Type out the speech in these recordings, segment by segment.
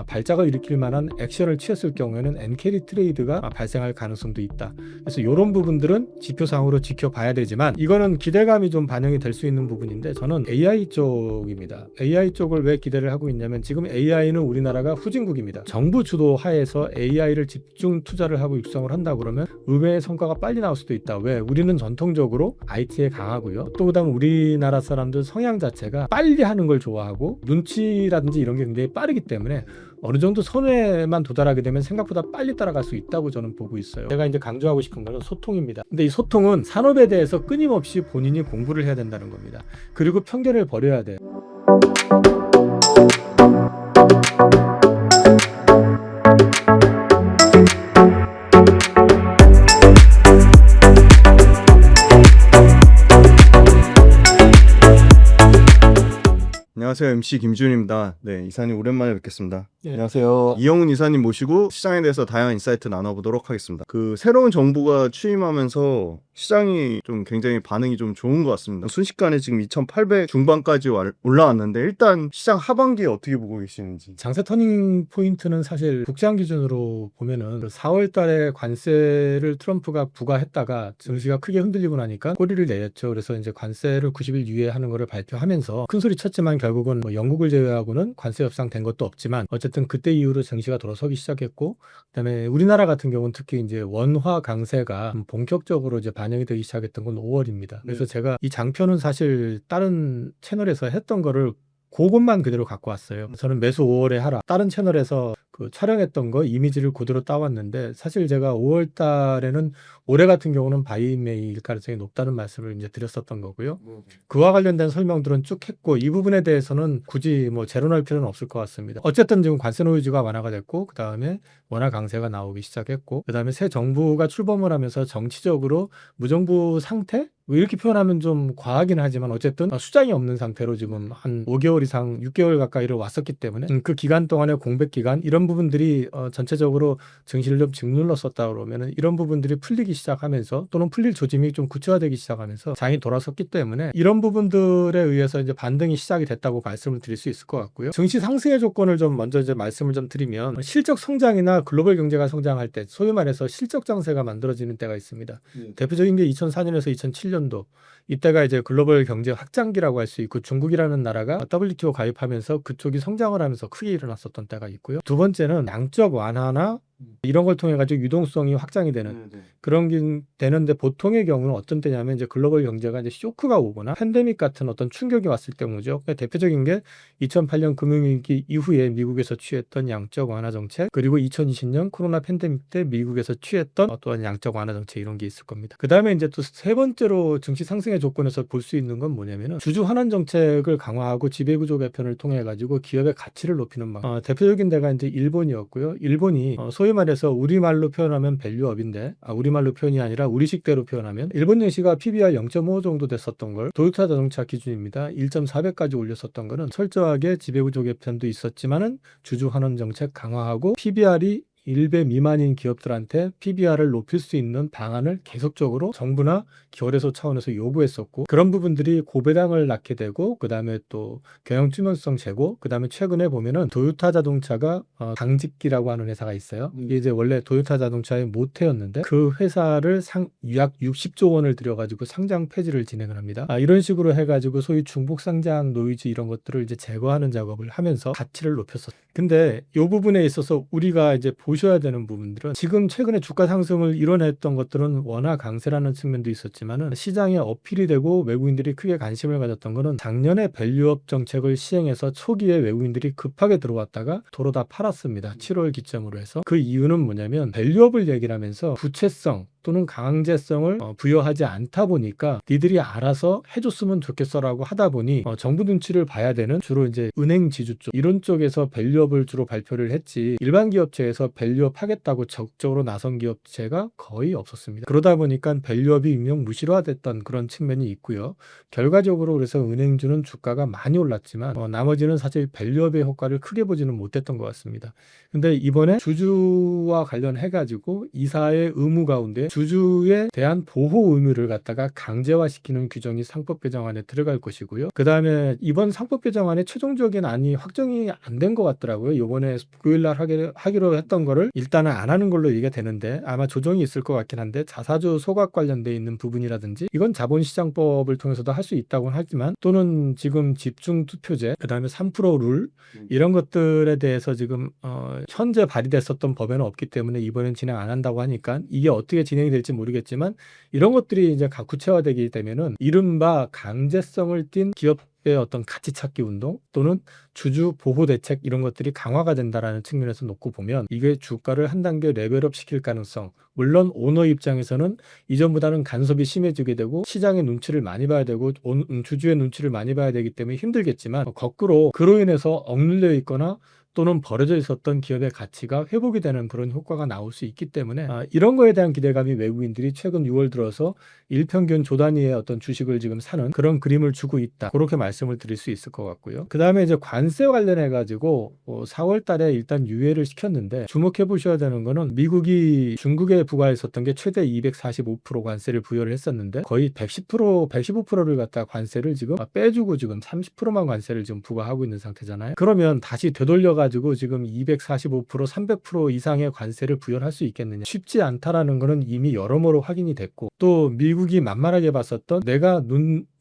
발작을 일으킬 만한 액션을 취했을 경우에는 엔캐리 트레이드가 발생할 가능성도 있다. 그래서 이런 부분들은 지표상으로 지켜봐야 되지만 이거는 기대감이 좀 반영이 될 수 있는 부분인데 저는 AI 쪽입니다. AI 쪽을 왜 기대를 하고 있냐면 지금 AI는 우리나라가 후진국입니다. 정부 주도 하에서 AI를 집중 투자를 하고 육성을 한다 그러면 의외의 성과가 빨리 나올 수도 있다. 왜? 우리는 전통적으로 IT에 강하고요. 또 그다음 우리나라 사람들 성향 자체가 빨리 하는 걸 좋아하고 눈치라든지 이런 게 굉장히 빠르기 때문에 어느 정도 선에만 도달하게 되면 생각보다 빨리 따라갈 수 있다고 저는 보고 있어요. 제가 이제 강조하고 싶은 거는 소통입니다. 근데 이 소통은 산업에 대해서 끊임없이 본인이 공부를 해야 된다는 겁니다. 그리고 편견을 버려야 돼요. 안녕하세요. MC 김준입니다. 네, 이사님 오랜만에 뵙겠습니다. 네. 안녕하세요. 이영훈 이사님 모시고 시장에 대해서 다양한 인사이트 나눠보도록 하겠습니다. 새로운 정부가 취임하면서 시장이 좀 굉장히 반응이 좀 좋은 것 같습니다. 순식간에 지금 2,800 중반까지 올라왔는데 일단 시장 하반기에 어떻게 보고 계시는지. 장세 터닝 포인트는 사실 국제한 기준으로 보면은 4월 달에 관세를 트럼프가 부과했다가 증시가 크게 흔들리고 나니까 꼬리를 내렸죠. 그래서 이제 관세를 90일 유예하는 것을 발표하면서 큰 소리 쳤지만 결국은 뭐 영국을 제외하고는 관세 협상된 것도 없지만 어쨌든 그때 이후로 증시가 돌아서기 시작했고 그다음에 우리나라 같은 경우는 특히 이제 원화 강세가 본격적으로 이제 반영이 되기 시작했던 건 5월입니다. 그래서 제가 이 장표는 사실 다른 채널에서 했던 거를 그것만 그대로 갖고 왔어요. 저는 매수 5월에 하라. 다른 채널에서 그 촬영했던 거 이미지를 그대로 따왔는데 사실 제가 5월 달에는 올해 같은 경우는 바이메이일 가능성이 높다는 말씀을 이제 드렸었던 거고요. 그와 관련된 설명들은 쭉 했고 이 부분에 대해서는 굳이 뭐 재론할 필요는 없을 것 같습니다. 어쨌든 지금 관세 노이즈가 완화가 됐고 그다음에 원화 강세가 나오기 시작했고 그다음에 새 정부가 출범을 하면서 정치적으로 무정부 상태? 뭐 이렇게 표현하면 좀 과하긴 하지만 어쨌든 수장이 없는 상태로 지금 한 5개월 이상 6개월 가까이를 왔었기 때문에 그 기간 동안의 공백 기간 이런 부분들이 전체적으로 증시를 좀 짓눌렀었다 그러면은 이런 부분들이 풀리기 시작하면서 또는 풀릴 조짐이 좀 구체화되기 시작하면서 장이 돌아섰기 때문에 이런 부분들에 의해서 이제 반등이 시작이 됐다고 말씀을 드릴 수 있을 것 같고요. 증시 상승의 조건을 좀 먼저 이제 말씀을 좀 드리면 실적 성장이나 글로벌 경제가 성장할 때 소위 말해서 실적 장세가 만들어지는 때가 있습니다. 대표적인 게 2004년에서 2007년도 이때가 이제 글로벌 경제 확장기라고 할 수 있고 중국이라는 나라가 WTO 가입하면서 그쪽이 성장을 하면서 크게 일어났었던 때가 있고요. 두 번째는 양적 완화나 이런 걸 통해 가지고 유동성이 확장이 되는 그런 게 되는데 보통의 경우는 어떤 때냐면 이제 글로벌 경제가 이제 쇼크가 오거나 팬데믹 같은 어떤 충격이 왔을 경우죠. 그러니까 대표적인 게 2008년 금융위기 이후에 미국에서 취했던 양적 완화 정책 그리고 2020년 코로나 팬데믹 때 미국에서 취했던 또한 양적 완화 정책 이런 게 있을 겁니다. 그 다음에 이제 또 세 번째로 증시 상승의 조건에서 볼 수 있는 건 뭐냐면은 주주 환원 정책을 강화하고 지배구조 개편을 통해 가지고 기업의 가치를 높이는 대표적인 데가 이제 일본이었고요. 일본이 소위 말해서 우리말로 표현하면 밸류업인데 우리말로 표현이 아니라 우리식대로 표현하면 일본 증시가 PBR 0.5 정도 됐었던 걸 도요타 자동차 기준입니다. 1.4배까지 올렸었던 거는 철저하게 지배구조 개편도 있었지만은 주주 환원 정책 강화하고 PBR이 1배 미만인 기업들한테 PBR을 높일 수 있는 방안을 계속적으로 정부나 거래소 차원에서 요구했었고 그런 부분들이 고배당을 낳게 되고 그 다음에 또 경영 투명성 제고 그 다음에 최근에 보면은 도요타 자동차가 당직기라고 하는 회사가 있어요. 이게 이제 원래 도요타 자동차의 모태였는데 그 회사를 약 60조 원을 들여가지고 상장 폐지를 진행을 합니다. 이런 식으로 해가지고 소위 중복 상장 노이즈 이런 것들을 이제 제거하는 작업을 하면서 가치를 높였었어요. 근데 이 부분에 있어서 우리가 이제 보셔야 되는 부분들은 지금 최근에 주가 상승을 이뤄냈던 것들은 원화 강세라는 측면도 있었지만은 시장에 어필이 되고 외국인들이 크게 관심을 가졌던 거는 작년에 밸류업 정책을 시행해서 초기에 외국인들이 급하게 들어왔다가 도로 다 팔았습니다. 7월 기점으로 해서 그 이유는 뭐냐면 밸류업을 얘기를 하면서 부채성 또는 강제성을 부여하지 않다 보니까 니들이 알아서 해줬으면 좋겠어라고 하다 보니 정부 눈치를 봐야 되는 주로 이제 은행 지주 쪽 이런 쪽에서 밸류업을 주로 발표를 했지 일반 기업체에서 밸류업 하겠다고 적극적으로 나선 기업체가 거의 없었습니다. 그러다 보니까 밸류업이 유명 무실화됐던 그런 측면이 있고요. 결과적으로 그래서 은행주는 주가가 많이 올랐지만 나머지는 사실 밸류업의 효과를 크게 보지는 못했던 것 같습니다. 근데 이번에 주주와 관련해가지고 이사의 의무 가운데 주주에 대한 보호 의무를 갖다가 강제화시키는 규정이 상법 개정안에 들어갈 것이고요. 그 다음에 이번 상법 개정안의 최종적인 안이 확정이 안 된 것 같더라고요. 이번에 9일날 하기로 했던 거를 일단은 안 하는 걸로 얘기가 되는데 아마 조정이 있을 것 같긴 한데 자사주 소각 관련돼 있는 부분이라든지 이건 자본시장법을 통해서도 할 수 있다고 하지만 또는 지금 집중투표제 그 다음에 3% 룰 이런 것들에 대해서 지금 현재 발의됐었던 법에는 없기 때문에 이번엔 진행 안 한다고 하니까 이게 어떻게 진행이 될지 모르겠지만 이런 것들이 이제 각 구체화되게 되면은 이른바 강제성을 띈 기업의 어떤 가치 찾기 운동 또는 주주 보호 대책 이런 것들이 강화가 된다라는 측면에서 놓고 보면 이게 주가를 한 단계 레벨업 시킬 가능성 물론 오너 입장에서는 이전보다는 간섭이 심해지게 되고 시장의 눈치를 많이 봐야 되고 주주의 눈치를 많이 봐야 되기 때문에 힘들겠지만 거꾸로 그로 인해서 억눌려 있거나 또는 버려져 있었던 기업의 가치가 회복이 되는 그런 효과가 나올 수 있기 때문에 이런 거에 대한 기대감이 외국인들이 최근 6월 들어서 일평균 조 단위의 어떤 주식을 지금 사는 그런 그림을 주고 있다. 그렇게 말씀을 드릴 수 있을 것 같고요. 그 다음에 이제 관세 관련해 가지고 4월 달에 일단 유예를 시켰는데 주목해 보셔야 되는 거는 미국이 중국에 부과했었던 게 최대 245% 관세를 부여를 했었는데 거의 110%, 115%를 갖다 관세를 지금 빼주고 지금 30%만 관세를 지금 부과하고 있는 상태잖아요. 그러면 다시 되돌려 가지고 지금 245%, 300% 이상의 관세를 부여할 수 있겠느냐? 쉽지 않다라는 거는 이미 여러모로 확인이 됐고 또 미국이 만만하게 봤었던 내가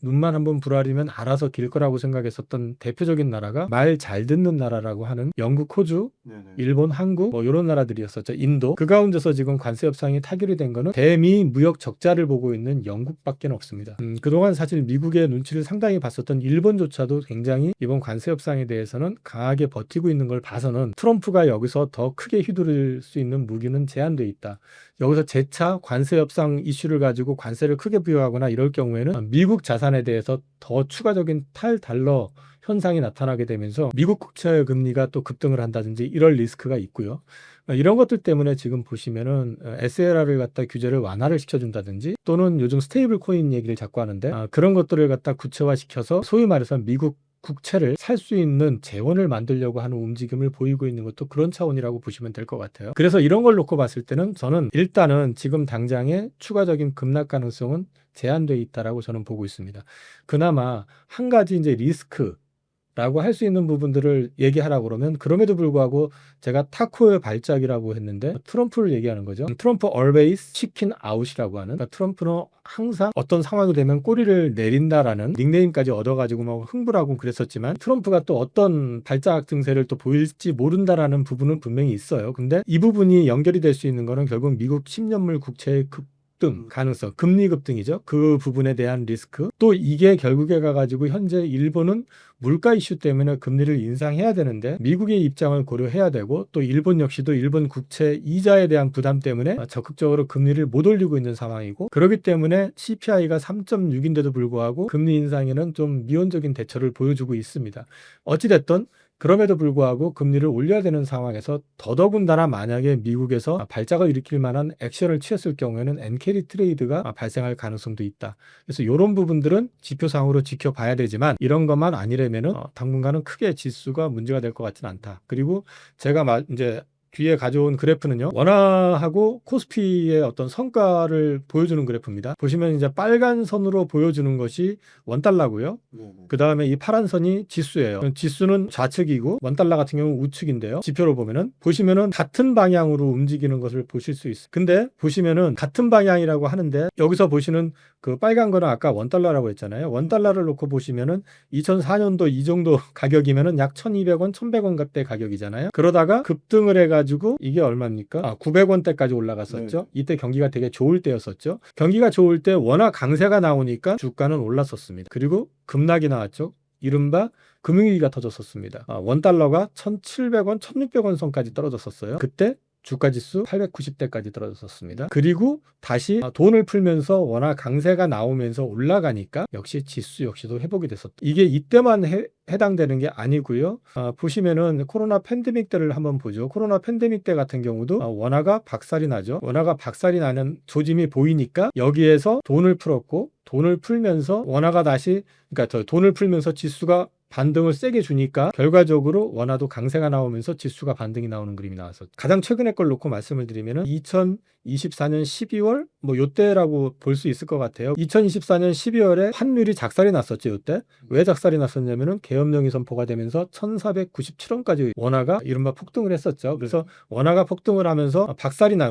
눈만 한번 부라리면 알아서 길 거라고 생각했었던 대표적인 나라가 말 잘 듣는 나라라고 하는 영국, 호주, 일본, 한국 뭐 이런 나라들이었었죠. 인도. 그 가운데서 지금 관세 협상이 타결이 된 거는 대미 무역 적자를 보고 있는 영국밖에 없습니다. 그동안 사실 미국의 눈치를 상당히 봤었던 일본조차도 굉장히 이번 관세 협상에 대해서는 강하게 버티고 있는 걸 봐서는 트럼프가 여기서 더 크게 휘두를 수 있는 무기는 제한돼 있다. 여기서 재차 관세 협상 이슈를 가지고 관세를 크게 부여하거나 이럴 경우에는 미국 자산에 대해서 더 추가적인 탈달러 현상이 나타나게 되면서 미국 국채 금리가 또 급등을 한다든지 이럴 리스크가 있고요. 이런 것들 때문에 지금 보시면은 SLR을 갖다 규제를 완화를 시켜준다든지 또는 요즘 스테이블 코인 얘기를 자꾸 하는데 그런 것들을 갖다 구체화시켜서 소위 말해서 미국 국채를 살 수 있는 재원을 만들려고 하는 움직임을 보이고 있는 것도 그런 차원이라고 보시면 될 것 같아요. 그래서 이런 걸 놓고 봤을 때는 저는 일단은 지금 당장의 추가적인 급락 가능성은 제한되어 있다라고 저는 보고 있습니다. 그나마 한 가지 이제 리스크라고 할 수 있는 부분들을 얘기하라고 그러면 그럼에도 불구하고 제가 타코의 발작이라고 했는데 트럼프를 얘기하는 거죠. 트럼프 always chicken out이라고 하는 그러니까 트럼프는 항상 어떤 상황이 되면 꼬리를 내린다라는 닉네임까지 얻어가지고 막 흥분하고 그랬었지만 트럼프가 또 어떤 발작 증세를 또 보일지 모른다라는 부분은 분명히 있어요. 근데 이 부분이 연결이 될 수 있는 거는 결국 미국 10년물 국채의 급등 가능성, 금리 급등이죠. 그 부분에 대한 리스크. 또 이게 결국에 가가지고 현재 일본은 물가 이슈 때문에 금리를 인상해야 되는데 미국의 입장을 고려해야 되고 또 일본 역시도 일본 국채 이자에 대한 부담 때문에 적극적으로 금리를 못 올리고 있는 상황이고 그렇기 때문에 CPI가 3.6인데도 불구하고 금리 인상에는 좀 미온적인 대처를 보여주고 있습니다. 어찌됐든 그럼에도 불구하고 금리를 올려야 되는 상황에서 더더군다나 만약에 미국에서 발작을 일으킬 만한 액션을 취했을 경우에는 엔캐리 트레이드가 발생할 가능성도 있다. 그래서 이런 부분들은 지표상으로 지켜봐야 되지만 이런 것만 아니라면은 당분간은 크게 지수가 문제가 될 것 같지는 않다. 그리고 제가 이제 뒤에 가져온 그래프는요. 원화하고 코스피의 어떤 성과를 보여주는 그래프입니다. 보시면 이제 빨간 선으로 보여주는 것이 원달러고요. 그 다음에 이 파란 선이 지수예요. 지수는 좌측이고 원달러 같은 경우는 우측인데요. 지표로 보시면은 같은 방향으로 움직이는 것을 보실 수 있어요. 근데 보시면은 같은 방향이라고 하는데 여기서 보시는 그 빨간 거는 아까 원달러라고 했잖아요. 원달러를 놓고 보시면은 2004년도 이 정도 가격이면은 약 1,200원, 1,100원 대 가격이잖아요. 그러다가 급등을 해가지고 이게 얼마입니까? 900원대까지 올라갔었죠. 네. 이때 경기가 되게 좋을 때였었죠. 경기가 좋을 때 워낙 강세가 나오니까 주가는 올랐었습니다. 그리고 급락이 나왔죠. 이른바 금융위기가 터졌었습니다. 원달러가 1,700원, 1,600원 선까지 떨어졌었어요. 그때 주가지수 890대까지 떨어졌었습니다. 그리고 다시 돈을 풀면서 워낙 강세가 나오면서 올라가니까 역시 지수 역시도 회복이 됐었다. 이게 이때만 해당되는 게 아니고요. 보시면은 코로나 팬데믹 때를 한번 보죠. 코로나 팬데믹 때 같은 경우도 원화가 박살이 나죠. 원화가 박살이 나는 조짐이 보이니까 여기에서 돈을 풀었고 돈을 풀면서 원화가 다시 그러니까 돈을 풀면서 지수가 반등을 세게 주니까 결과적으로 원화도 강세가 나오면서 지수가 반등이 나오는 그림이 나왔었죠. 가장 최근의 걸 놓고 말씀을 드리면은 2024년 12월 뭐 요때라고 볼 수 있을 것 같아요. 2024년 12월에 환율이 작살이 났었죠. 요때. 왜 작살이 났었냐면은 계엄령이 선포가 되면서 1497원까지 원화가 이른바 폭등을 했었죠. 그래서 원화가 폭등을 하면서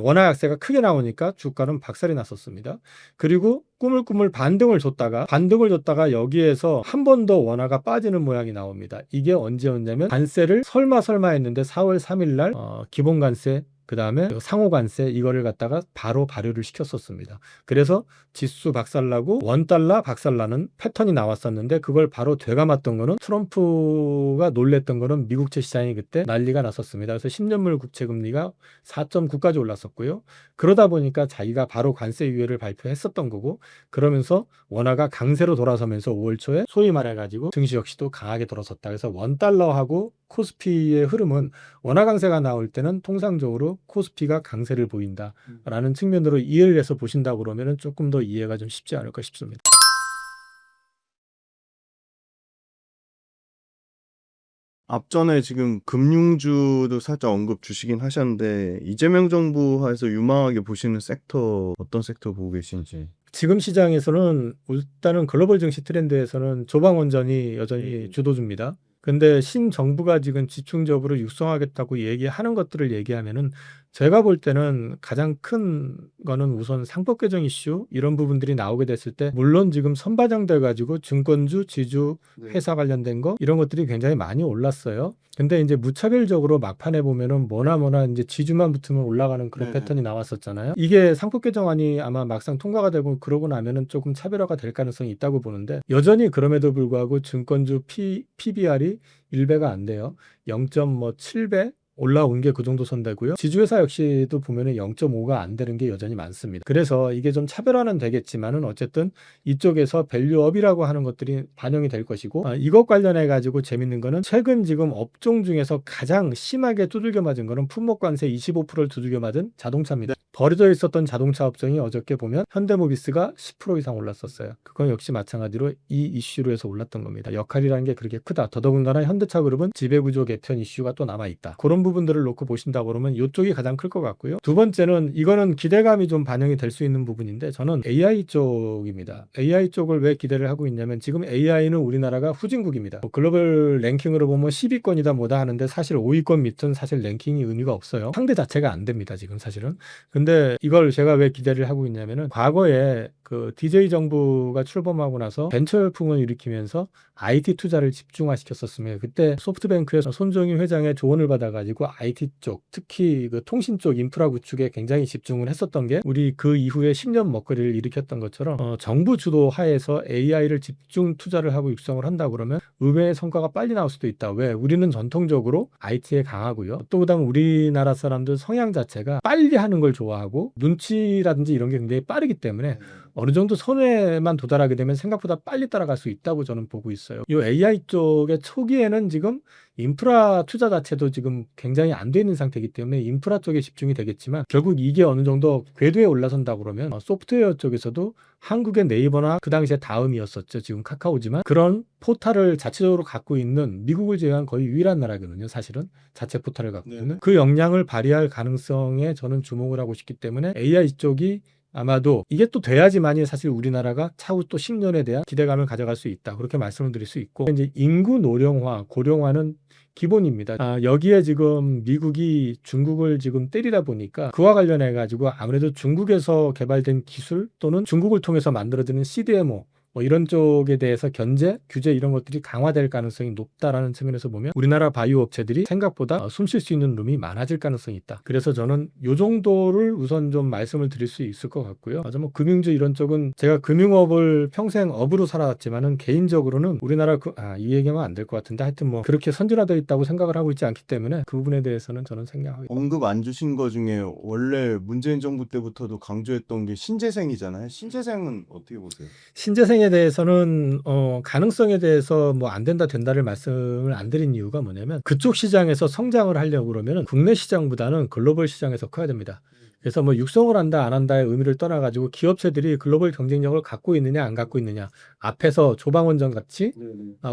원화 약세가 크게 나오니까 주가는 박살이 났었습니다. 그리고 꾸물꾸물 반등을 줬다가 여기에서 한 번 더 원화가 빠지는 모양이 나옵니다. 이게 언제였냐면 관세를 설마 했는데 4월 3일 날 기본 관세 그 다음에 상호 관세 이거를 갖다가 바로 발효를 시켰었습니다. 그래서 지수 박살나고 원달러 박살나는 패턴이 나왔었는데 그걸 바로 되감았던 거는 트럼프가 놀랬던 거는 미국채 시장이 그때 난리가 났었습니다. 그래서 10년물 국채 금리가 4.9까지 올랐었고요. 그러다 보니까 자기가 바로 관세 유예를 발표했었던 거고 그러면서 원화가 강세로 돌아서면서 5월 초에 소위 말해가지고 증시 역시도 강하게 돌아섰다. 그래서 원달러하고 코스피의 흐름은 원화 강세가 나올 때는 통상적으로 코스피가 강세를 보인다라는 측면으로 이해를 해서 보신다 그러면은 조금 더 이해가 좀 쉽지 않을까 싶습니다. 앞전에 지금 금융주도 살짝 언급 주시긴 하셨는데 이재명 정부 하에서 유망하게 보시는 섹터 어떤 섹터 보고 계신지. 지금 시장에서는 일단은 글로벌 증시 트렌드에서는 조방원전이 여전히 주도주입니다. 근데 신정부가 지금 집중적으로 육성하겠다고 얘기하는 것들을 얘기하면은 제가 볼 때는 가장 큰 거는 우선 상법 개정 이슈 이런 부분들이 나오게 됐을 때 물론 지금 선바장돼 가지고 증권주, 지주, 회사 관련된 거 이런 것들이 굉장히 많이 올랐어요. 근데 이제 무차별적으로 막판에 보면은 뭐나 이제 지주만 붙으면 올라가는 그런 패턴이 나왔었잖아요. 이게 상법 개정안이 아마 막상 통과가 되고 그러고 나면은 조금 차별화가 될 가능성이 있다고 보는데 여전히 그럼에도 불구하고 증권주 PBR이 1배가 안 돼요. 0.7배 올라온 게 그 정도 선되고요. 지주회사 역시도 보면은 0.5가 안 되는 게 여전히 많습니다. 그래서 이게 좀 차별화는 되겠지만은 어쨌든 이쪽에서 밸류업이라고 하는 것들이 반영이 될 것이고 이것 관련해 가지고 재밌는 거는 최근 지금 업종 중에서 가장 심하게 두들겨 맞은 거는 품목관세 25%를 두들겨 맞은 자동차입니다. 버려져 있었던 자동차 업종이 어저께 보면 현대모비스가 10% 이상 올랐었어요. 그건 역시 마찬가지로 이 이슈로 해서 올랐던 겁니다. 역할이라는 게 그렇게 크다. 더더군다나 현대차그룹은 지배구조 개편 이슈가 또 남아있다. 그런 부분들을 놓고 보신다 그러면 이쪽이 가장 클 것 같고요. 두 번째는 이거는 기대감이 좀 반영이 될 수 있는 부분인데 저는 AI 쪽입니다. AI 쪽을 왜 기대를 하고 있냐면 지금 AI는 우리나라가 후진국입니다. 글로벌 랭킹으로 보면 10위권이다 뭐다 하는데 사실 5위권 밑은 사실 랭킹이 의미가 없어요. 상대 자체가 안 됩니다. 지금 사실은. 근데 이걸 제가 왜 기대를 하고 있냐면은 과거에 그 DJ 정부가 출범하고 나서 벤처 열풍을 일으키면서 IT 투자를 집중화시켰었습니다. 그때 소프트뱅크에서 손정희 회장의 조언을 받아가지고 IT 쪽, 특히 그 통신 쪽 인프라 구축에 굉장히 집중을 했었던 게 우리 그 이후에 10년 먹거리를 일으켰던 것처럼 정부 주도 하에서 AI를 집중 투자를 하고 육성을 한다 그러면 의외의 성과가 빨리 나올 수도 있다. 왜? 우리는 전통적으로 IT에 강하고요. 또 그다음 우리나라 사람들 성향 자체가 빨리 하는 걸 좋아하고 눈치라든지 이런 게 굉장히 빠르기 때문에 어느 정도 선회만 도달하게 되면 생각보다 빨리 따라갈 수 있다고 저는 보고 있어요. 이 AI 쪽의 초기에는 지금 인프라 투자 자체도 지금 굉장히 안 돼 있는 상태이기 때문에 인프라 쪽에 집중이 되겠지만 결국 이게 어느 정도 궤도에 올라선다 그러면 소프트웨어 쪽에서도 한국의 네이버나 그 당시에 다음이었었죠. 지금 카카오지만 그런 포탈을 자체적으로 갖고 있는 미국을 제외한 거의 유일한 나라거든요. 사실은 자체 포탈을 갖고 있는 그 역량을 발휘할 가능성에 저는 주목을 하고 싶기 때문에 AI 쪽이 아마도 이게 또 돼야지만이 사실 우리나라가 차후 또 10년에 대한 기대감을 가져갈 수 있다. 그렇게 말씀을 드릴 수 있고 이제 인구 노령화, 고령화는 기본입니다. 여기에 지금 미국이 중국을 지금 때리다 보니까 그와 관련해 가지고 아무래도 중국에서 개발된 기술 또는 중국을 통해서 만들어지는 CDMO 뭐 이런 쪽에 대해서 견제, 규제 이런 것들이 강화될 가능성이 높다라는 측면에서 보면 우리나라 바이오 업체들이 생각보다 숨 쉴 수 있는 룸이 많아질 가능성이 있다. 그래서 저는 요 정도를 우선 좀 말씀을 드릴 수 있을 것 같고요. 맞아, 뭐 금융주 이런 쪽은 제가 금융업을 평생 업으로 살아왔지만은 개인적으로는 우리나라 이 얘기하면 안 될 것 같은데 하여튼 뭐 그렇게 선진화되어 있다고 생각을 하고 있지 않기 때문에 그 부분에 대해서는 저는 생략하고 있습니다. 언급 안 주신 거 중에 원래 문재인 정부 때부터도 강조했던 게 신재생이잖아요. 신재생은 어떻게 보세요? 신재생에 대해서는 가능성에 대해서 뭐 안 된다 된다를 말씀을 안 드린 이유가 뭐냐면 그쪽 시장에서 성장을 하려고 그러면 국내 시장보다는 글로벌 시장에서 커야 됩니다. 그래서 뭐 육성을 한다 안 한다의 의미를 떠나가지고 기업체들이 글로벌 경쟁력을 갖고 있느냐 안 갖고 있느냐 앞에서 조방원전 같이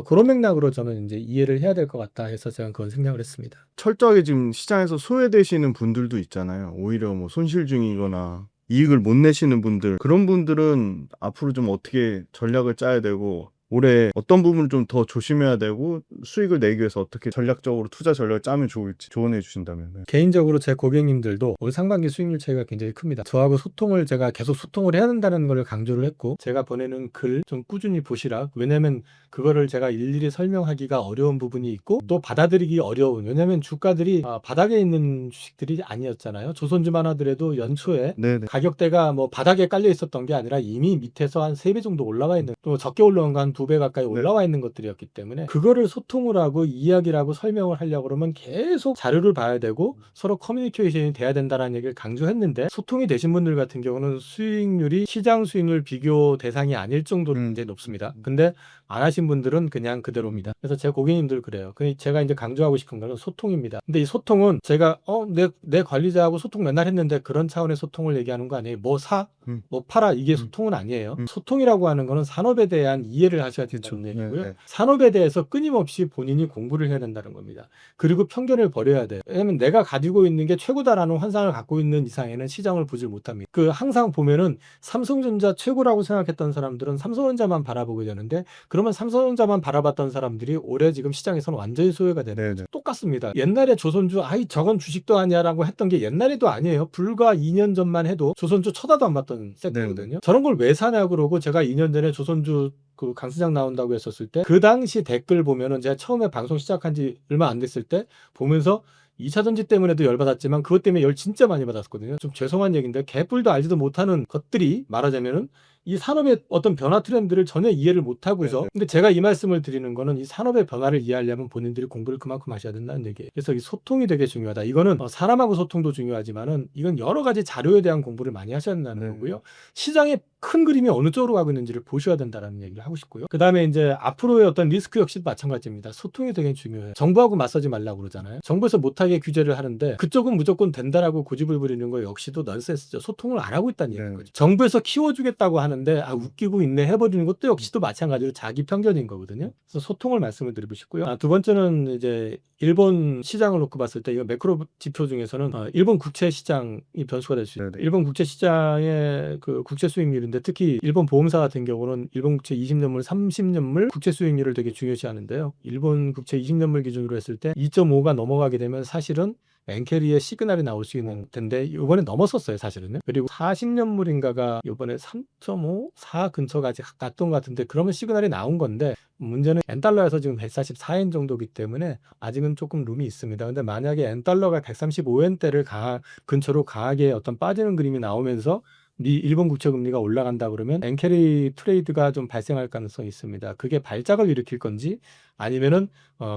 그런 맥락으로 저는 이제 이해를 해야 될 것 같다 해서 제가 그건 생각을 했습니다. 철저하게 지금 시장에서 소외되시는 분들도 있잖아요. 오히려 뭐 손실 중이거나 이익을 못 내시는 분들, 그런 분들은 앞으로 좀 어떻게 전략을 짜야 되고 올해 어떤 부분을 좀 더 조심해야 되고 수익을 내기 위해서 어떻게 전략적으로 투자 전략을 짜면 좋을지 조언해 주신다면. 네. 개인적으로 제 고객님들도 올 상반기 수익률 차이가 굉장히 큽니다. 저하고 소통을 제가 계속 소통을 해야 된다는 걸 강조를 했고 제가 보내는 글 좀 꾸준히 보시라. 왜냐면 그거를 제가 일일이 설명하기가 어려운 부분이 있고 또 받아들이기 어려운, 왜냐면 주가들이 바닥에 있는 주식들이 아니었잖아요. 조선주만 하더라도 연초에 네네. 가격대가 뭐 바닥에 깔려 있었던 게 아니라 이미 밑에서 한 3배 정도 올라와 있는, 또 적게 올라온 거 한 2배 가까이 올라와 있는 것들이었기 때문에 그거를 소통을 하고 이야기를 하고 설명을 하려고 그러면 계속 자료를 봐야 되고 서로 커뮤니케이션이 돼야 된다는 얘기를 강조했는데, 소통이 되신 분들 같은 경우는 수익률이 시장 수익률 비교 대상이 아닐 정도로 굉장히 높습니다. 근데 안 하신 분들은 그냥 그대로입니다. 그래서 제 고객님들 그래요. 제가 이제 강조하고 싶은 거는 소통입니다. 근데 이 소통은 제가 내 관리자하고 소통 맨날 했는데 그런 차원의 소통을 얘기하는 거 아니에요. 뭐 사, 뭐 팔아, 이게 소통은 아니에요. 소통이라고 하는 거는 산업에 대한 이해를 하셔야 된다는 얘기고요. 네. 산업에 대해서 끊임없이 본인이 공부를 해야 된다는 겁니다. 그리고 편견을 버려야 돼요. 왜냐면 내가 가지고 있는 게 최고다라는 환상을 갖고 있는 이상에는 시장을 보질 못합니다. 항상 보면은 삼성전자 최고라고 생각했던 사람들은 삼성전자만 바라보게 되는데, 그러면 삼성전자만 바라봤던 사람들이 올해 지금 시장에서는 완전히 소외가 되는 거죠. 똑같습니다. 옛날에 조선주 저건 주식도 아니야라고 했던 게 옛날에도 아니에요. 불과 2년 전만 해도 조선주 쳐다도 안 봤던 섹터거든요. 저런 걸 왜 사냐 그러고 제가 2년 전에 조선주 강수장 나온다고 했었을 때 그 당시 댓글 보면은 제가 처음에 방송 시작한 지 얼마 안 됐을 때 보면서 2차 전지 때문에도 열받았지만 그것 때문에 열 진짜 많이 받았거든요. 좀 죄송한 얘기인데 개뿔도 알지도 못하는 것들이 말하자면은 이 산업의 어떤 변화 트렌드를 전혀 이해를 못하고서, 근데 제가 이 말씀을 드리는 거는 이 산업의 변화를 이해하려면 본인들이 공부를 그만큼 하셔야 된다는 얘기예요. 그래서 이 소통이 되게 중요하다. 이거는 사람하고 소통도 중요하지만은 이건 여러 가지 자료에 대한 공부를 많이 하셔야 된다는 거고요. 시장의 큰 그림이 어느 쪽으로 가고 있는지를 보셔야 된다는 얘기를 하고 싶고요. 그 다음에 이제 앞으로의 어떤 리스크 역시도 마찬가지입니다. 소통이 되게 중요해요. 정부하고 맞서지 말라고 그러잖아요. 정부에서 못하게 규제를 하는데 그쪽은 무조건 된다라고 고집을 부리는 거 역시도 넌센스죠. 소통을 안 하고 있다는 얘기인 거죠. 정부에서 키워주겠다고 하는데 웃기고 있네 해버리는 것도 역시도 마찬가지로 자기 편견인 거거든요. 그래서 소통을 말씀을 드리고 싶고요. 두 번째는 이제 일본 시장을 놓고 봤을 때 이거 매크로 지표 중에서는 일본 국채 시장이 변수가 될 수 있어요. 일본 국채 시장의 그 국채 수익률인데, 특히 일본 보험사 같은 경우는 일본 국채 20년물, 30년물 국채 수익률을 되게 중요시하는데요. 일본 국채 20년물 기준으로 했을 때 2.5가 넘어가게 되면 사실은 엔캐리의 시그널이 나올 수 있는 텐데 이번에 넘었었어요 사실은요. 그리고 40년물인가가 이번에 3.5, 4 근처까지 갔던 것 같은데, 그러면 시그널이 나온 건데 문제는 엔달러에서 지금 144엔 정도기 때문에 아직은 조금 룸이 있습니다. 근데 만약에 엔달러가 135엔대를 근처로 강하게 어떤 빠지는 그림이 나오면서 일본 국채 금리가 올라간다 그러면 엔캐리 트레이드가 좀 발생할 가능성이 있습니다. 그게 발작을 일으킬 건지 아니면은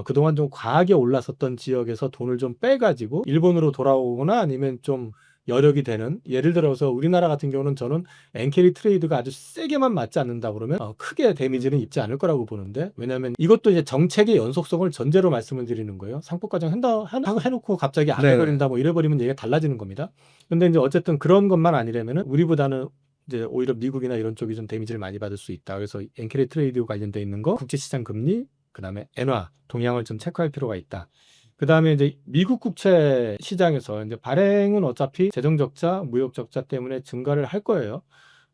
그동안 좀 과하게 올랐었던 지역에서 돈을 좀 빼가지고 일본으로 돌아오거나 아니면 좀 여력이 되는, 예를 들어서 우리나라 같은 경우는 저는 엔캐리 트레이드가 아주 세게만 맞지 않는다 그러면 크게 데미지는 입지 않을 거라고 보는데, 왜냐하면 이것도 이제 정책의 연속성을 전제로 말씀을 드리는 거예요. 상품과정 해놓고 갑자기 안 해버린다 뭐 이래버리면 얘기가 달라지는 겁니다. 근데 이제 어쨌든 그런 것만 아니라면은 우리보다는 이제 오히려 미국이나 이런 쪽이 좀 데미지를 많이 받을 수 있다. 그래서 엔캐리 트레이드 관련돼 있는 거, 국제시장 금리, 그다음에 엔화 동향을 좀 체크할 필요가 있다. 그 다음에 이제 미국 국채 시장에서 이제 발행은 어차피 재정 적자, 무역 적자 때문에 증가를 할 거예요.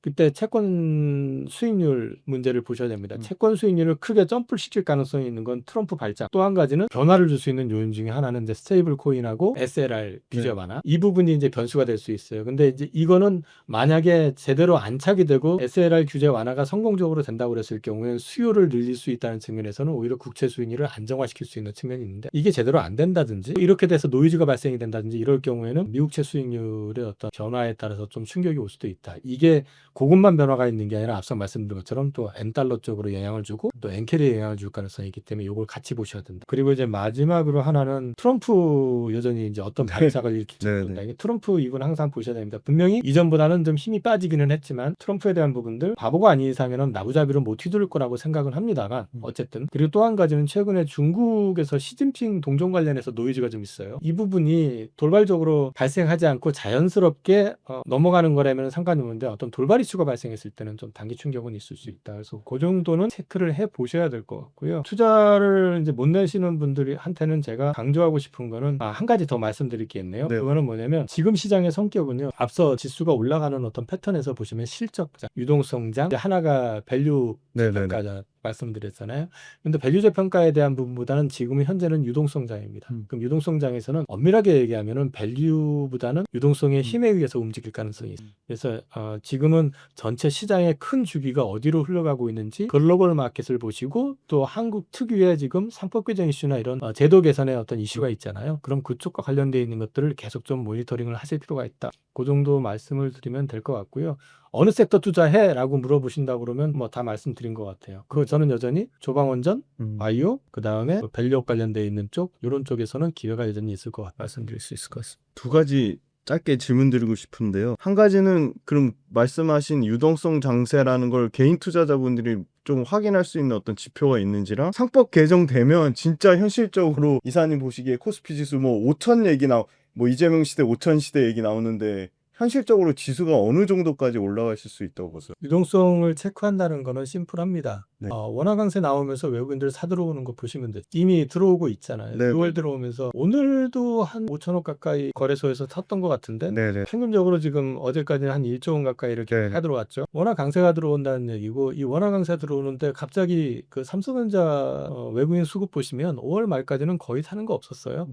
그때 채권 수익률 문제를 보셔야 됩니다. 채권 수익률을 크게 점프를 시킬 가능성이 있는 건 트럼프 발작. 또 한 가지는 변화를 줄 수 있는 요인 중에 하나는 이제 스테이블 코인하고 SLR 규제 완화. 이 부분이 이제 변수가 될 수 있어요. 근데 이제 이거는 만약에 제대로 안착이 되고 SLR 규제 완화가 성공적으로 된다고 그랬을 경우에 수요를 늘릴 수 있다는 측면에서는 오히려 국채 수익률을 안정화시킬 수 있는 측면이 있는데, 이게 제대로 안 된다든지 이렇게 돼서 노이즈가 발생이 된다든지 이럴 경우에는 미국채 수익률의 어떤 변화에 따라서 좀 충격이 올 수도 있다. 이게 그것만 변화가 있는 게 아니라 앞서 말씀드린 것처럼 또 엔달러 쪽으로 영향을 주고 또 엔캐리에 영향을 줄 가능성이 있기 때문에 이걸 같이 보셔야 된다. 그리고 이제 마지막으로 하나는 트럼프 여전히 이제 어떤 발작을 일으킬지 모른다. 이게 트럼프 이건 항상 보셔야 됩니다. 분명히 이전보다는 좀 힘이 빠지기는 했지만 트럼프에 대한 부분들 바보가 아닌 이상에는 나부자비로 못 휘두를 거라고 생각은 합니다만 어쨌든. 그리고 또 한 가지는 최근에 중국에서 시진핑 동종 관련해서 노이즈가 좀 있어요. 이 부분이 돌발적으로 발생하지 않고 자연스럽게 넘어가는 거라면 상관이 없는데 어떤 돌발이 이슈가 발생했을 때는 좀 단기 충격은 있을 수 있다. 그래서 그 정도는 체크를 해 보셔야 될 것 같고요. 투자를 이제 못 내시는 분들이 한테는 제가 강조하고 싶은 거는 한 가지 더 말씀드릴 게 있네요. 네. 그거는 뭐냐면 지금 시장의 성격은요. 앞서 지수가 올라가는 어떤 패턴에서 보시면 실적장, 유동성장, 이제 하나가 밸류 네네네. 재평가 말씀드렸잖아요. 근데 밸류 재평가에 대한 부분보다는 지금 현재는 유동성장입니다. 그럼 유동성장에서는 엄밀하게 얘기하면은 밸류보다는 유동성의 힘에 의해서 움직일 가능성이 있어요. 그래서 지금은 전체 시장의 큰 주기가 어디로 흘러가고 있는지 글로벌 마켓을 보시고 또 한국 특유의 지금 상법 개정 이슈나 이런 제도 개선의 어떤 이슈가 있잖아요. 그럼 그쪽과 관련되어 있는 것들을 계속 좀 모니터링을 하실 필요가 있다. 그 정도 말씀을 드리면 될 것 같고요. 어느 섹터 투자해? 라고 물어보신다고 그러면 뭐 다 말씀드린 것 같아요. 그거 저는 여전히 조방원전, 바이오, 그 다음에 밸류업 관련되어 있는 쪽, 이런 쪽에서는 기회가 여전히 있을 것 같다 말씀드릴 수 있을 것 같습니다. 두 가지 짧게 질문 드리고 싶은데요. 한 가지는 그럼 말씀하신 유동성 장세라는 걸 개인 투자자분들이 좀 확인할 수 있는 어떤 지표가 있는지랑 상법 개정되면 진짜 현실적으로 이사님 보시기에 코스피 지수 뭐 5천 얘기 뭐 이재명 시대 5천 시대 얘기 나오는데 현실적으로 지수가 어느 정도까지 올라가실 수 있다고 보세요? 유동성을 체크한다는 거는 심플합니다. 네. 원화 강세 나오면서 외국인들 사들어오는 거 보시면 돼요. 이미 들어오고 있잖아요. 네. 6월 들어오면서 오늘도 한 5천억 가까이 거래소에서 샀던 것 같은데 네네. 평균적으로 지금 어제까지는 한 1조 원 가까이 이렇게 네. 들어왔죠. 원화 강세가 들어온다는 얘기고, 이 원화 강세 들어오는데 갑자기 그 삼성전자 외국인 수급 보시면 5월 말까지는 거의 사는 거 없었어요.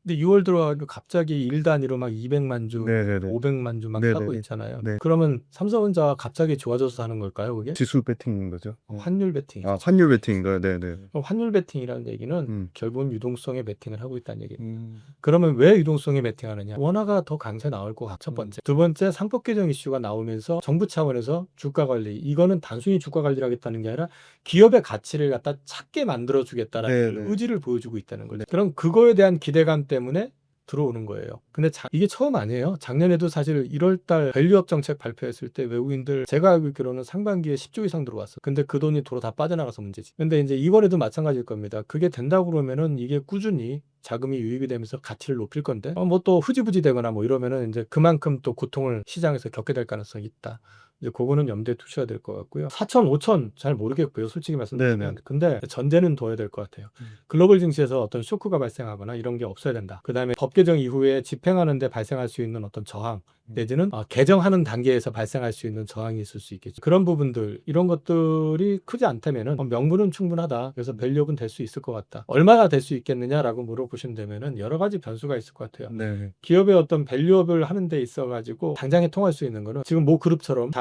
근데 6월 들어와가지고 갑자기 일 단위로 막 200만 주, 네네네. 500만 주 막 네네네. 사고 있잖아요. 네. 그러면 삼성전자가 갑자기 좋아져서 사는 걸까요, 그게? 지수 베팅인 거죠? 환율 베팅. 환율 베팅인가요? 네네. 환율 베팅이라는 얘기는 결국은 유동성에 베팅을 하고 있다는 얘기예요. 음. 그러면 왜 유동성에 베팅하느냐? 원화가 더 강세 나올 것 같아요. 첫 번째. 두 번째, 상법 개정 이슈가 나오면서 정부 차원에서 주가 관리, 이거는 단순히 주가 관리를 하겠다는 게 아니라 기업의 가치를 갖다 찾게 만들어 주겠다라는 네네. 의지를 보여주고 있다는 거죠. 그럼 그거에 대한 기대감 때문에 들어오는 거예요. 근데 이게 처음 아니에요. 작년에도 사실 1월달 밸류업 정책 발표했을 때 외국인들, 제가 알고 있기로는 상반기에 10조 이상 들어왔어. 근데 그 돈이 도로 다 빠져나가서 문제지. 근데 이제 이번에도 마찬가지일 겁니다. 그게 된다고 그러면은 이게 꾸준히 자금이 유입이 되면서 가치를 높일 건데 뭐 또 흐지부지 되거나 뭐 이러면은 이제 그만큼 또 고통을 시장에서 겪게 될 가능성이 있다. 이제 그거는 염두에 두셔야 될 것 같고요. 4천, 5천 잘 모르겠고요. 솔직히 말씀드리면. 네네. 근데 전제는 둬야 될 것 같아요. 글로벌 증시에서 어떤 쇼크가 발생하거나 이런 게 없어야 된다. 그 다음에 법 개정 이후에 집행하는 데 발생할 수 있는 어떤 저항, 내지는 개정하는 단계에서 발생할 수 있는 저항이 있을 수 있겠죠. 그런 부분들, 이런 것들이 크지 않다면은 명분은 충분하다. 그래서 밸류업은 될 수 있을 것 같다. 얼마나 될 수 있겠느냐라고 물어보신다면은 여러 가지 변수가 있을 것 같아요. 네. 기업의 어떤 밸류업을 하는 데 있어가지고 당장에 통할 수 있는 거는 지금 모 그룹처럼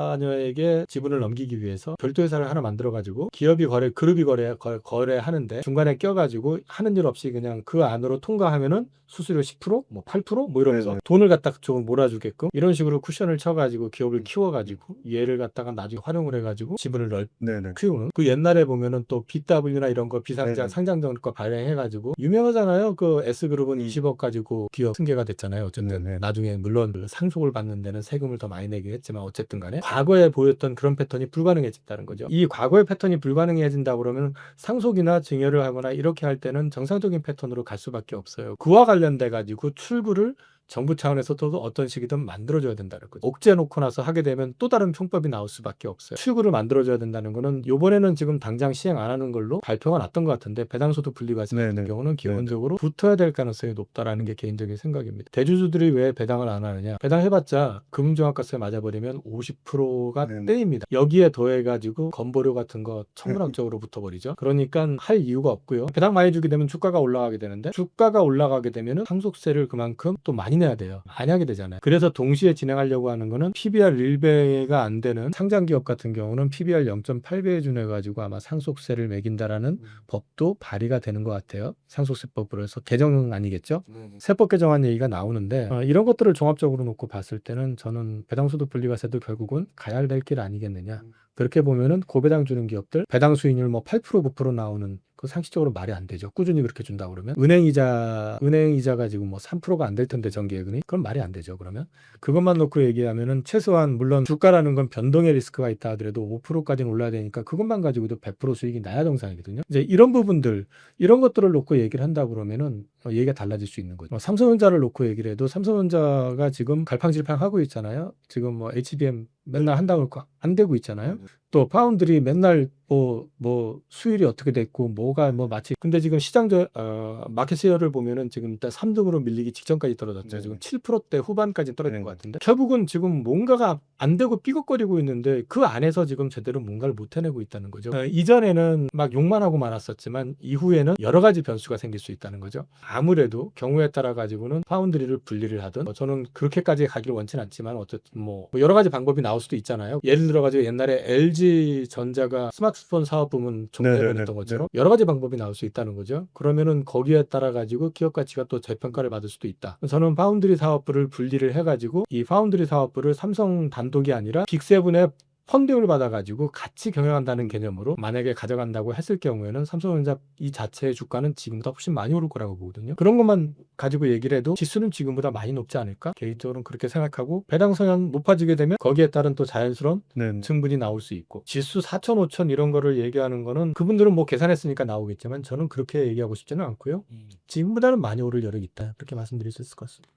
자녀에게 지분을 넘기기 위해서 별도 회사를 하나 만들어가지고 기업이 그룹이 거래하는데 중간에 껴가지고 하는 일 없이 그냥 그 안으로 통과하면은 수수료 10%, 뭐 8%, 뭐 이러면서 네네. 돈을 갖다가 조금 몰아주게끔 이런 식으로 쿠션을 쳐가지고 기업을 키워가지고 얘를 갖다가 나중에 활용을 해가지고 지분을 네네. 키우는. 그 옛날에 보면은 또 BW나 이런 거 비상장 네네. 상장전과 발행해가지고 유명하잖아요. 그 S그룹은 20억 가지고 기업 승계가 됐잖아요. 어쨌든 네네. 나중에 물론 그 상속을 받는 데는 세금을 더 많이 내긴 했지만 어쨌든 간에 과거에 보였던 그런 패턴이 불가능해진다는 거죠. 이 과거의 패턴이 불가능해진다 그러면 상속이나 증여를 하거나 이렇게 할 때는 정상적인 패턴으로 갈 수밖에 없어요. 그와 관련돼 가지고 출구를 정부 차원에서도 어떤 식이든 만들어줘야 된다는 거죠. 옥죄 놓고 나서 하게 되면 또 다른 편법이 나올 수밖에 없어요. 출구를 만들어줘야 된다는 거는 요번에는 지금 당장 시행 안 하는 걸로 발표가 났던 것 같은데 배당소득 분리과세 같은 네네. 경우는 기본적으로 붙어야 될 가능성이 높다라는 게 개인적인 생각입니다. 대주주들이 왜 배당을 안 하느냐? 배당해봤자 금융종합과세 맞아버리면 50%가 네네. 떼입니다. 여기에 더해가지고 건보료 같은 거 천문학적으로 붙어버리죠. 그러니까 할 이유가 없고요. 배당 많이 주게 되면 주가가 올라가게 되는데 주가가 올라가게 되면 상속세를 그만큼 또 많이 내야 돼요. 많이 하게 되잖아요. 그래서 동시에 진행하려고 하는 거는 PBR 1배가 안 되는 상장기업 같은 경우는 PBR 0.8배에 준해가지고 아마 상속세를 매긴다라는 법도 발의가 되는 것 같아요. 상속세법으로 해서 개정은 아니겠죠. 세법 개정안 얘기가 나오는데 이런 것들을 종합적으로 놓고 봤을 때는 저는 배당소득 분리과세도 결국은 가야 될 길 아니겠느냐. 그렇게 보면은 고배당 주는 기업들 배당 수익률 뭐 8% 9% 나오는 그 상식적으로 말이 안 되죠. 꾸준히 그렇게 준다 그러면 은행 이자가 지금 뭐 3%가 안 될 텐데 정기예금이 그건 말이 안 되죠. 그러면 그것만 놓고 얘기하면은 최소한 물론 주가라는 건 변동의 리스크가 있다 하더라도 5%까지는 올라야 되니까 그것만 가지고도 100% 수익이 나야 정상이거든요. 이제 이런 부분들 이런 것들을 놓고 얘기를 한다 그러면은 얘기가 달라질 수 있는 거죠. 삼성전자를 놓고 얘기를 해도 삼성전자가 지금 갈팡질팡하고 있잖아요. 지금 뭐 HBM 맨날 한다고 안 되고 있잖아요. 또 파운드리 맨날 뭐 수율이 어떻게 됐고 뭐가 뭐 마치 근데 지금 마켓 시어를 보면은 지금 일단 3등으로 밀리기 직전까지 떨어졌죠. 지금 7%대 후반까지 떨어진 것 같은데 결국은 지금 뭔가가 안 되고 삐걱거리고 있는데 그 안에서 지금 제대로 뭔가를 못 해내고 있다는 거죠. 이전에는 막 욕만 하고 말았었지만 이후에는 여러 가지 변수가 생길 수 있다는 거죠. 아무래도 경우에 따라 가지고는 파운드리를 분리를 하든 저는 그렇게까지 가기를 원치는 않지만 어쨌든 뭐 여러 가지 방법이 나올 수도 있잖아요. 예를 들어 가지고 옛날에 LG 전자가 스마트폰 사업 부문 종대변했던 것처럼 여러 가지 방법이 나올 수 있다는 거죠. 그러면은 거기에 따라 가지고 기업 가치가 또 재평가를 받을 수도 있다. 저는 파운드리 사업부를 분리를 해가지고 이 파운드리 사업부를 삼성 단독이 아니라 빅세븐의 펀딩을 받아가지고 같이 경영한다는 개념으로 만약에 가져간다고 했을 경우에는 삼성전자 이 자체의 주가는 지금보다 훨씬 많이 오를 거라고 보거든요. 그런 것만 가지고 얘기를 해도 지수는 지금보다 많이 높지 않을까? 개인적으로는 그렇게 생각하고 배당 성향 높아지게 되면 거기에 따른 또 자연스러운 증분이 나올 수 있고 지수 4천, 5천 이런 거를 얘기하는 거는 그분들은 뭐 계산했으니까 나오겠지만 저는 그렇게 얘기하고 싶지는 않고요. 지금보다는 많이 오를 여력이 있다. 그렇게 말씀드릴 수 있을 것 같습니다.